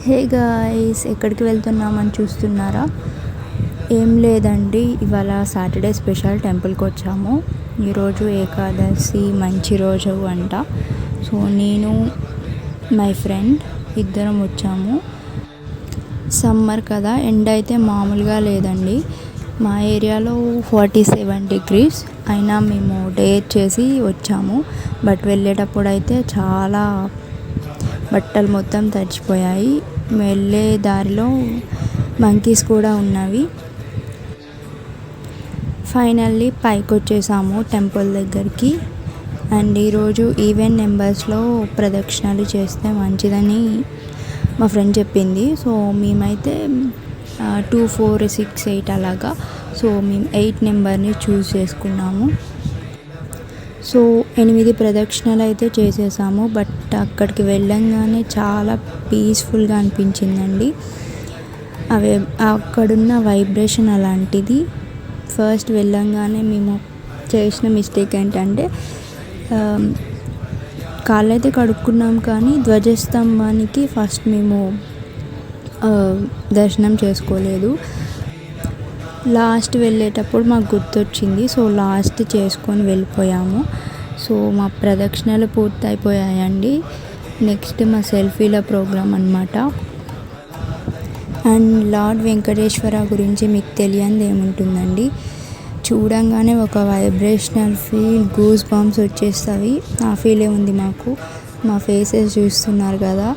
Hey guys, ఎక్కడికి వెళ్తున్నామని చూస్తున్నారా? ఏం లేదండి, ఇవాళ సాటర్డే స్పెషల్ టెంపుల్కి వచ్చాము. ఈరోజు ఏకాదశి మంచి రోజు అంట. సో నేను మై ఫ్రెండ్ ఇద్దరం వచ్చాము. సమ్మర్ కదా, ఎండ అయితే మామూలుగా లేదండి. మా ఏరియాలో 47 degrees అయినా మేము డేర్ చేసి వచ్చాము. బట్ వెళ్ళేటప్పుడు అయితే చాలా బట్టలు మొత్తం తడిచిపోయాయి. వెళ్ళే దారిలో మంకీస్ కూడా ఉన్నవి. ఫైనల్లీ పైకి వచ్చేసాము టెంపుల్ దగ్గరికి. అండ్ ఈరోజు ఈవెన్ నెంబర్స్లో ప్రదక్షిణాలు చేస్తే మంచిదని మా ఫ్రెండ్ చెప్పింది. సో మేమైతే 2, 4, 6, 8 అలాగా. సో మేము 8 నెంబర్ని చూస్ చేసుకున్నాము. సో 8 ప్రదక్షిణలు అయితే చేసేసాము. బట్ అక్కడికి వెళ్ళంగానే చాలా పీస్ఫుల్గా అనిపించిందండి. అక్కడున్న వైబ్రేషన్ అలాంటిది. ఫస్ట్ వెళ్ళంగానే మేము చేసిన మిస్టేక్ ఏంటంటే కాళ్ళైతే కడుక్కున్నాం, కానీ ధ్వజస్తంభానికి ఫస్ట్ మేము దర్శనం చేసుకోలేదు. లాస్ట్ వెళ్ళేటప్పుడు మాకు గుర్తొచ్చింది. సో లాస్ట్ చేసుకొని వెళ్ళిపోయాము. సో మా ప్రదక్షిణలు పూర్తి అయిపోయాయండి. నెక్స్ట్ మా సెల్ఫీల ప్రోగ్రామ్ అన్నమాట. అండ్ లార్డ్ వెంకటేశ్వర గురించి మీకు తెలియంది ఏముంటుందండి. చూడంగానే ఒక వైబ్రేషనల్ ఫీల్, గూస్ బంప్స్ వచ్చేస్తాయి. ఆ ఫీలే ఉంది మాకు. మా ఫేసెస్ చూస్తున్నారు కదా,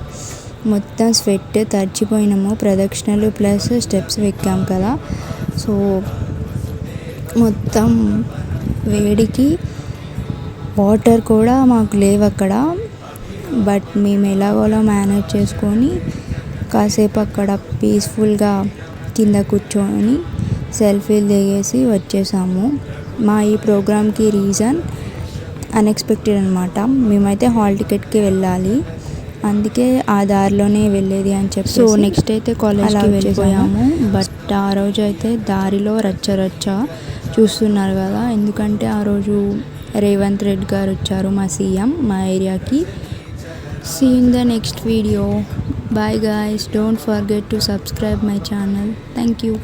మొత్తం స్వెట్ తడిచిపోయినాము. ప్రదక్షిణలు ప్లస్ స్టెప్స్ ఎక్కాం కదా. సో మొత్తం వేడికి వాటర్ కూడా మాకు లేవు అక్కడ. బట్ మేము ఎలాగోలా మేనేజ్ చేసుకొని కాసేపు అక్కడ పీస్ఫుల్గా కింద కూర్చొని సెల్ఫీలు దిగేసి వచ్చేసాము. మా ఈ ప్రోగ్రామ్కి రీజన్ అన్ఎక్స్పెక్టెడ్ అనమాట. మేమైతే హాల్ టికెట్కి వెళ్ళాలి, అందుకే ఆ దారిలోనే వెళ్ళేది అని చెప్పి. సో నెక్స్ట్ అయితే కాలేజ్కి వెళ్ళిపోయాము. బట్ ఆ రోజు అయితే దారిలో రచ్చ చూస్తున్నారు కదా. ఎందుకంటే ఆ రోజు రేవంత్ రెడ్డి గారు వచ్చారు, మా సీఎం, మా ఏరియాకి. See in the next video. Bye guys, don't forget to subscribe my channel. Thank you.